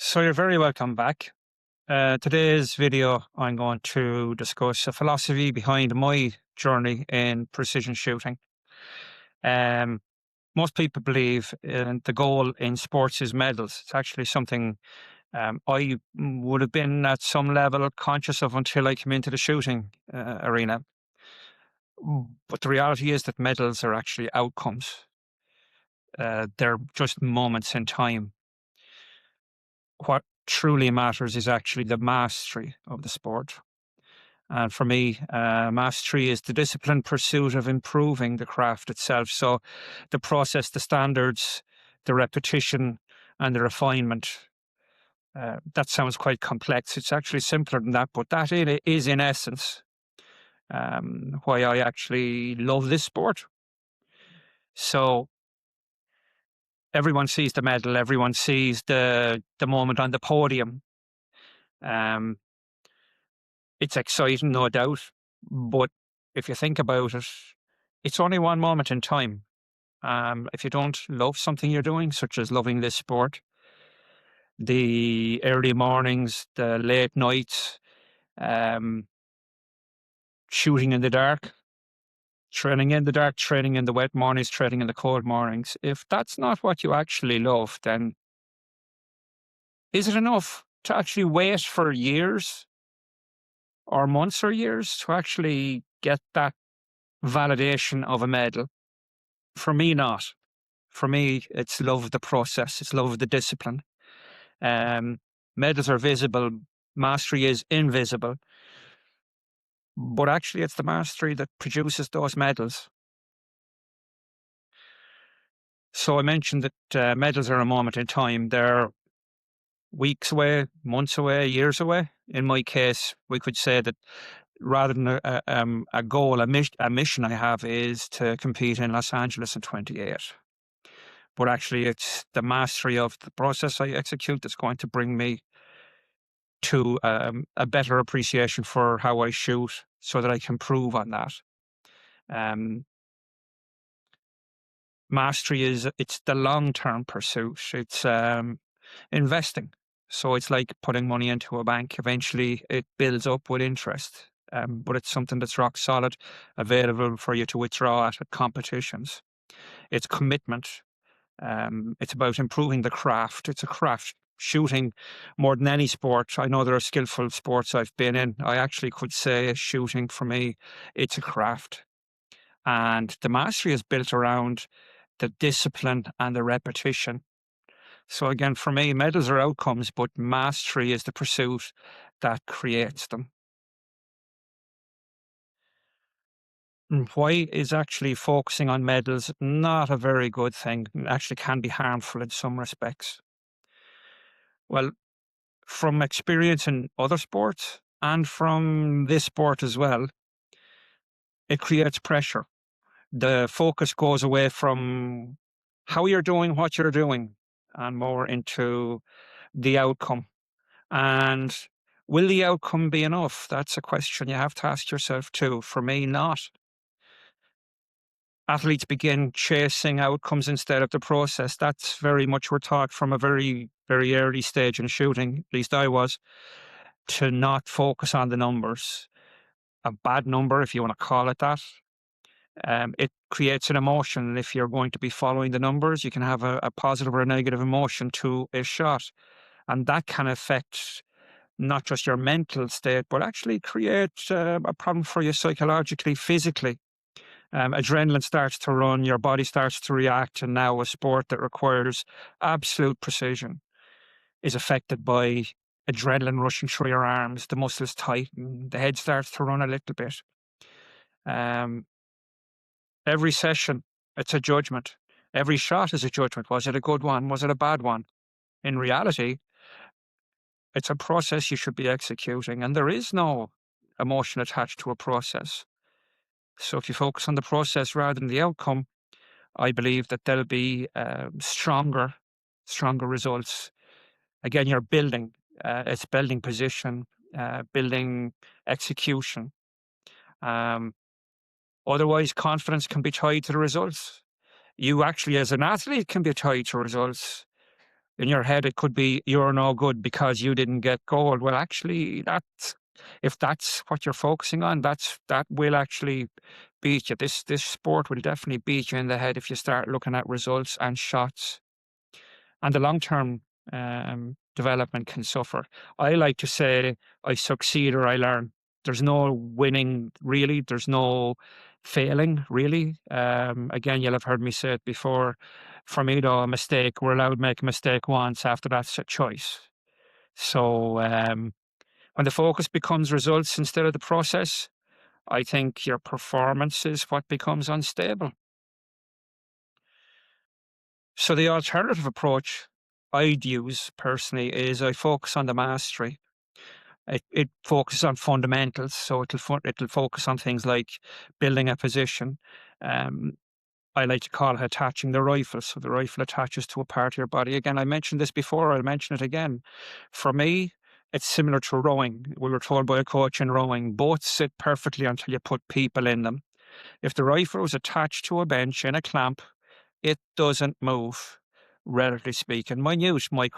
So you're very welcome back. Today's video, I'm going to discuss a philosophy behind my journey in precision shooting. Um, Most people believe the goal in sports is medals. It's actually something I would have been at some level conscious of until I came into the shooting arena. But the reality is that medals are actually outcomes. They're just moments in time. What truly matters is actually the mastery of the sport. And for me, mastery is the disciplined pursuit of improving the craft itself. So the process, the standards, the repetition, and the refinement. That sounds quite complex. It's actually simpler than that, but that is in essence why I actually love this sport. So everyone sees the medal, everyone sees the moment on the podium. Um, it's exciting, no doubt, but if you think about it, it's only one moment in time. If you don't love something you're doing, such as loving this sport, the early mornings, the late nights, um, shooting in the dark, training in the dark, training in the wet mornings, training in the cold mornings, if that's not what you actually love, then is it enough to actually wait for years or months or years to actually get that validation of a medal? For me, not. For me, it's love of the process, it's love of the discipline. Um, Medals are visible, mastery is invisible, but actually, it's the mastery that produces those medals. So I mentioned that medals are a moment in time. They're weeks away, months away, years away. In my case, we could say that rather than a goal, a mission I have is to compete in Los Angeles in 28. But actually, it's the mastery of the process I execute that's going to bring me to a better appreciation for how I shoot so that I can improve on that. Um, Mastery it's the long-term pursuit. It's investing. So it's like putting money into a bank. Eventually it builds up with interest. But it's something that's rock solid, available for you to withdraw at competitions. It's commitment. It's about improving the craft. It's a craft. Shooting more than any sport. I know there are skillful sports I've been in. I actually could say shooting for me, it's a craft. And the mastery is built around the discipline and the repetition. So again, for me, medals are outcomes, but mastery is the pursuit that creates them. And why is actually focusing on medals not a very good thing? It actually can be harmful in some respects. Well, from experience in other sports and from this sport as well, it creates pressure. The focus goes away from how you're doing what you're doing and more into the outcome. And will the outcome be enough? That's a question you have to ask yourself too. For me, not. Athletes begin chasing outcomes instead of the process. That's very much we're taught from a very, very early stage in shooting, at least I was, to not focus on the numbers. A bad number, if you want to call it that, it creates an emotion. And if you're going to be following the numbers, you can have a positive or a negative emotion to a shot. And that can affect not just your mental state, but actually create a problem for you psychologically, physically. Adrenaline starts to run, your body starts to react, and now a sport that requires absolute precision is affected by adrenaline rushing through your arms, the muscles tighten, the head starts to run a little bit. Um, every session, it's a judgment. Every shot is a judgment. Was it a good one? Was it a bad one? In reality, it's a process you should be executing, and there is no emotion attached to a process. So if you focus on the process rather than the outcome, I believe that there'll be stronger results. Again, you're building. It's building position, building execution. Um, Otherwise, confidence can be tied to the results. You actually, as an athlete, can be tied to results. In your head, it could be you're no good because you didn't get gold. Well, actually, if that's what you're focusing on, that will actually beat you. This sport will definitely beat you in the head if you start looking at results and shots, and the long term development can suffer. I like to say I succeed or I learn. There's no winning really. There's no failing really. Again, you'll have heard me say it before. For me, though, a mistake, we're allowed to make a mistake once. After that's a choice. So when the focus becomes results instead of the process, I think your performance is what becomes unstable. So the alternative approach I'd use personally is I focus on the mastery. It focuses on fundamentals, so it'll focus on things like building a position. Um, I like to call it attaching the rifle. So the rifle attaches to a part of your body. Again, I mentioned this before, I'll mention it again. For me, it's similar to rowing. We were told by a coach in rowing, boats sit perfectly until you put people in them. If the rifle was attached to a bench in a clamp, it doesn't move, relatively speaking. Minute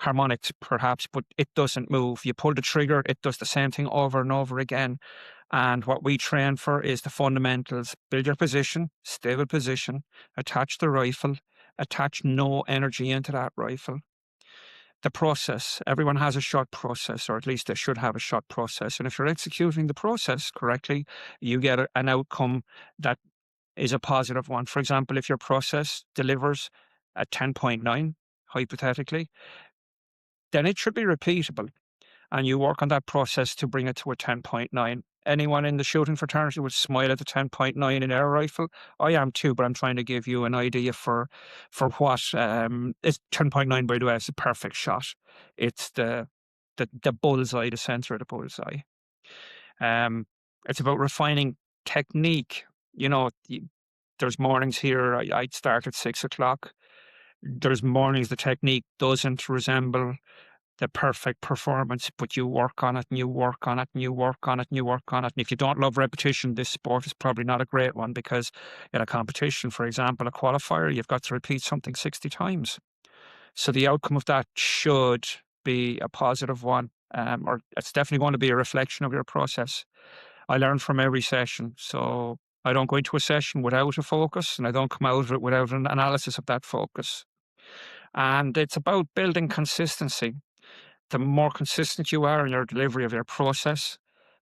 harmonics, perhaps, but it doesn't move. You pull the trigger, it does the same thing over and over again. And what we train for is the fundamentals: build your position, stable position, attach the rifle, attach no energy into that rifle. The process, everyone has a shot process, or at least they should have a shot process. And if you're executing the process correctly, you get an outcome that is a positive one. For example, if your process delivers a 10.9, hypothetically, then it should be repeatable. And you work on that process to bring it to a 10.9. Anyone in the shooting fraternity would smile at the 10.9 in air rifle. I am too, but I'm trying to give you an idea for what it's 10.9, by the way. It's a perfect shot. It's the bullseye, the center of the bullseye. It's about refining technique. You know, there's mornings here I'd start at 6 o'clock. There's mornings the technique doesn't resemble the perfect performance, but you work on it and you work on it and you work on it and you work on it. And if you don't love repetition, this sport is probably not a great one, because in a competition, for example, a qualifier, you've got to repeat something 60 times. So the outcome of that should be a positive one, or it's definitely going to be a reflection of your process. I learn from every session. So I don't go into a session without a focus, and I don't come out of it without an analysis of that focus. And it's about building consistency. The more consistent you are in your delivery of your process,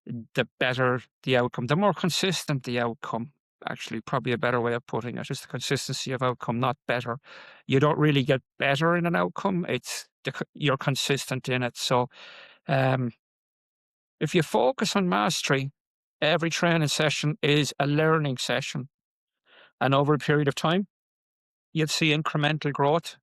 the better the outcome. The more consistent the outcome, actually, probably a better way of putting it, is the consistency of outcome, not better. You don't really get better in an outcome. You're consistent in it. So if you focus on mastery, every training session is a learning session. And over a period of time, you'll see incremental growth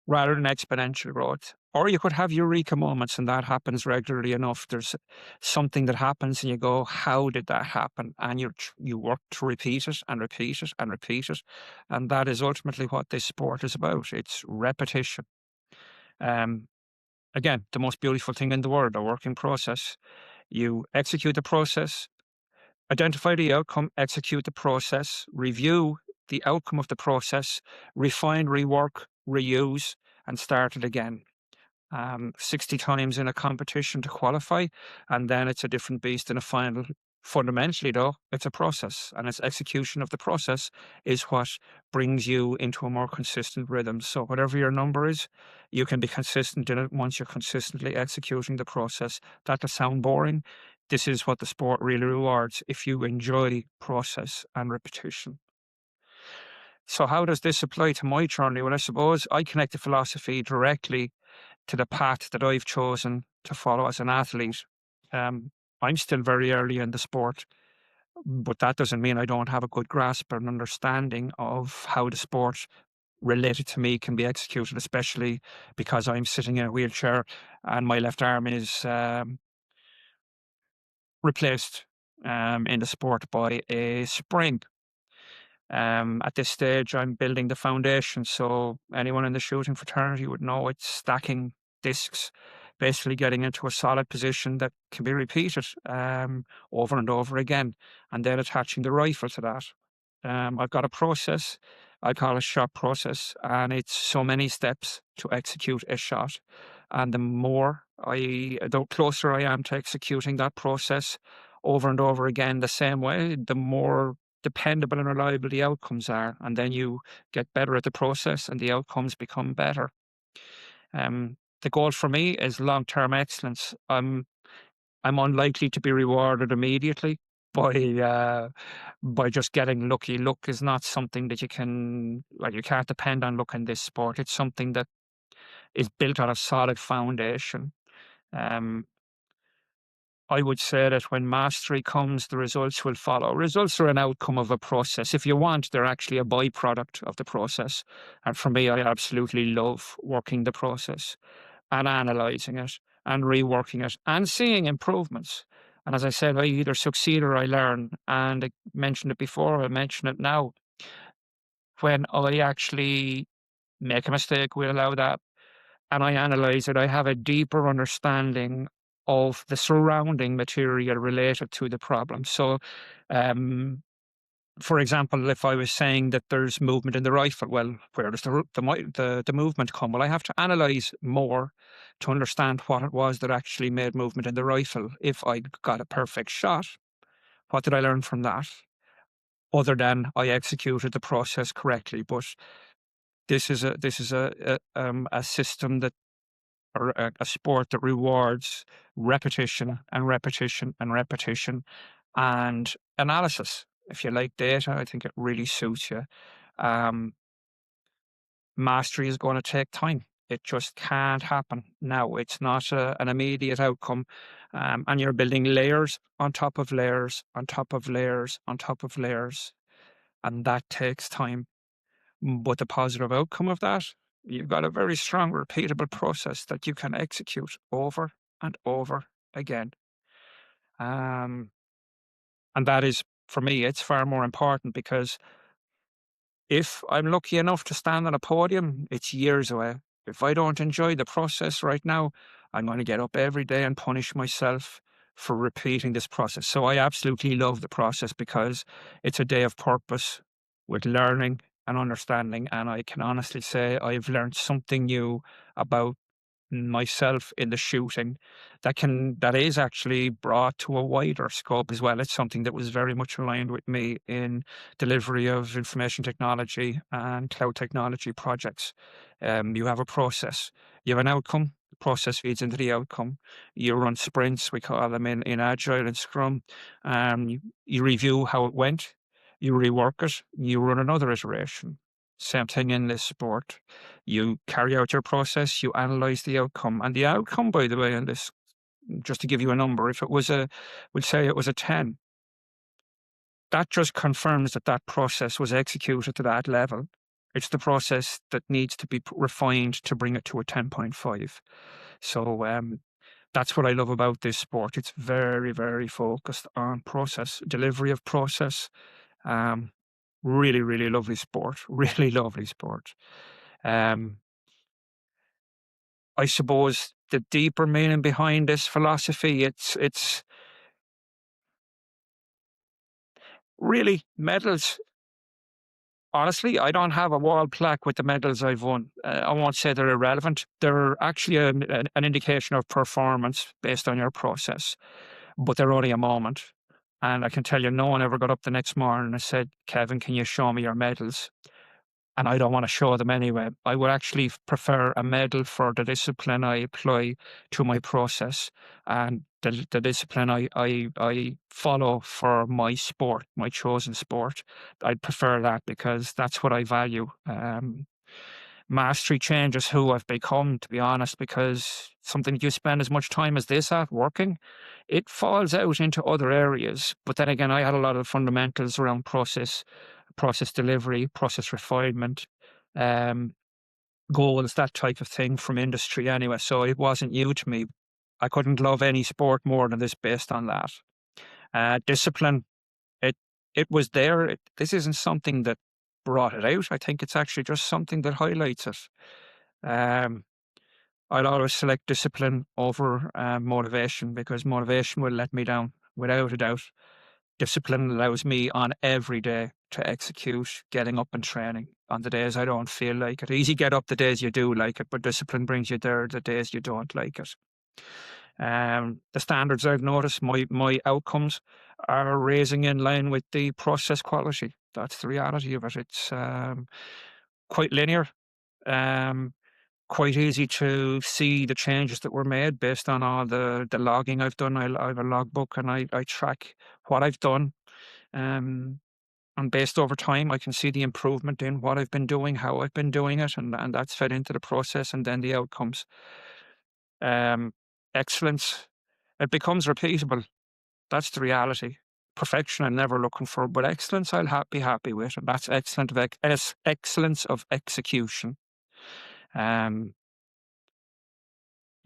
rather than exponential growth. Or you could have eureka moments, and that happens regularly enough. There's something that happens and you go, how did that happen? And you work to repeat it and repeat it and repeat it. And that is ultimately what this sport is about. It's repetition. Again, the most beautiful thing in the world, a working process. You execute the process, identify the outcome, execute the process, review the outcome of the process, refine, rework, reuse, and start it again. 60 times in a competition to qualify, and then it's a different beast in a final. Fundamentally, though, it's a process, and its execution of the process is what brings you into a more consistent rhythm. So whatever your number is, you can be consistent in it once you're consistently executing the process. That'll sound boring. This is what the sport really rewards if you enjoy process and repetition. So how does this apply to my journey? Well, I suppose I connect the philosophy directly to the path that I've chosen to follow as an athlete. I'm still very early in the sport, but that doesn't mean I don't have a good grasp and understanding of how the sport related to me can be executed, especially because I'm sitting in a wheelchair and my left arm is replaced in the sport by a spring. At this stage, I'm building the foundation. So anyone in the shooting fraternity would know it's stacking discs, basically getting into a solid position that can be repeated over and over again, and then attaching the rifle to that. I've got a process I call it shot process, and it's so many steps to execute a shot. And the closer I am to executing that process over and over again the same way, the more dependable and reliable the outcomes are. And then you get better at the process and the outcomes become better. The goal for me is long-term excellence. I'm unlikely to be rewarded immediately by by just getting lucky. Luck is not something that you can't depend on luck in this sport. It's something that is built on a solid foundation. Um, I would say that when mastery comes, the results will follow. Results are an outcome of a process. If you want, they're actually a byproduct of the process. And for me, I absolutely love working the process and analyzing it and reworking it and seeing improvements. And as I said, I either succeed or I learn. And I mentioned it before, I mention it now. When I actually make a mistake, we allow that, and I analyze it, I have a deeper understanding of the surrounding material related to the problem. So, um, for example, if I was saying that there's movement in the rifle, well, where does the movement come? Well, I have to analyze more to understand what it was that actually made movement in the rifle. If I got a perfect shot, what did I learn from that? Other than I executed the process correctly. But this is a system that, or a sport that rewards repetition and repetition and repetition and analysis. If you like data, I think it really suits you. Um, Mastery is going to take time. It just can't happen now. It's not an immediate outcome. And you're building layers on top of layers on top of layers on top of layers. And that takes time. But the positive outcome of that, you've got a very strong, repeatable process that you can execute over and over again. Um, and that is, for me, it's far more important because if I'm lucky enough to stand on a podium, it's years away. If I don't enjoy the process right now, I'm going to get up every day and punish myself for repeating this process. So I absolutely love the process because it's a day of purpose with learning and understanding. And I can honestly say I've learned something new about myself in the shooting that is actually brought to a wider scope as well. It's something that was very much aligned with me in delivery of information technology and cloud technology projects. You have a process, you have an outcome, the process feeds into the outcome. You run sprints, we call them in Agile and Scrum. You review how it went, you rework it, you run another iteration. Same thing in this sport. You carry out your process, you analyze the outcome. And the outcome, by the way, in this, just to give you a number, if it was we'll say it was a 10, that just confirms that that process was executed to that level. It's the process that needs to be refined to bring it to a 10.5. So that's what I love about this sport. It's very, very focused on process, delivery of process. Um, Really, really lovely sport. Really lovely sport. Um, I suppose the deeper meaning behind this philosophy, it's really medals. Honestly, I don't have a wall plaque with the medals I've won. I won't say they're irrelevant. They're actually an indication of performance based on your process, but they're only a moment. And I can tell you, no one ever got up the next morning and said, Kevin, can you show me your medals? And I don't want to show them anyway. I would actually prefer a medal for the discipline I apply to my process and the discipline I follow for my sport, my chosen sport. I'd prefer that because that's what I value. Mastery changes who I've become, to be honest, because something you spend as much time as this at working, it falls out into other areas. But then again, I had a lot of fundamentals around process delivery, process refinement, um, goals, that type of thing from industry anyway. So it wasn't new to me. I couldn't love any sport more than this based on that. Discipline, it it was there. This isn't something that brought it out. I think it's actually just something that highlights it. Um, I'd always select discipline over motivation because motivation will let me down without a doubt. Discipline allows me on every day to execute getting up and training. on the days I don't feel like it. Easy get up the days you do like it, but discipline brings you there the days you don't like it. The standards I've noticed, my outcomes are raising in line with the process quality. That's the reality of it. It's quite linear, um, quite easy to see the changes that were made based on all the logging I've done. I have a logbook and I track what I've done. Um, and based over time, I can see the improvement in what I've been doing, how I've been doing it, and that's fed into the process and then the outcomes. Um, excellence, it becomes repeatable. That's the reality. Perfection, I'm never looking for, but excellence, be happy with, and that's excellence of execution. Um,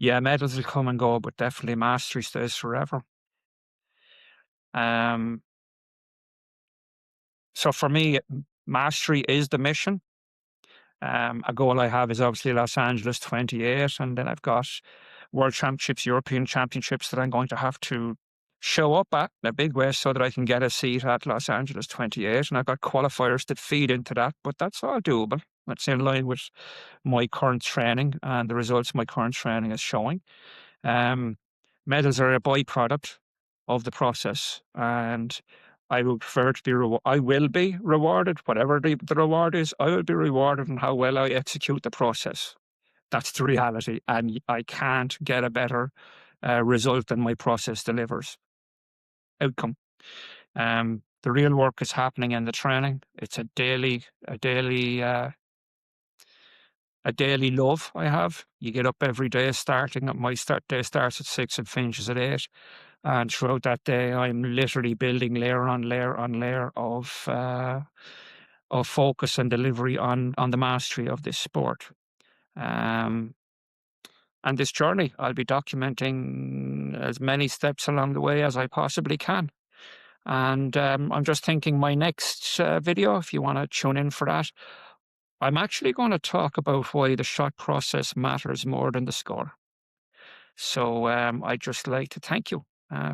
yeah, medals will come and go, but definitely mastery stays forever. Um, so for me, mastery is the mission. A goal I have is obviously Los Angeles 28, and then I've got World Championships, European Championships that I'm going to have to show up at in a big way so that I can get a seat at Los Angeles 28. And I've got qualifiers that feed into that, but that's all doable. That's in line with my current training and the results my current training is showing. Medals are a byproduct of the process, and I would prefer to be I will be rewarded, whatever the reward is. I will be rewarded on how well I execute the process. That's the reality, and I can't get a better result than my process delivers. Outcome. The real work is happening in the training. It's a daily love I have. You get up every day, starting at my start day starts at 6 and finishes at 8. And throughout that day, I'm literally building layer on layer on layer of focus and delivery on the mastery of this sport. And this journey, I'll be documenting as many steps along the way as I possibly can. And I'm just thinking my next video, if you want to tune in for that, I'm actually going to talk about why the shot process matters more than the score. So I'd just like to thank you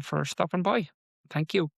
for stopping by. Thank you.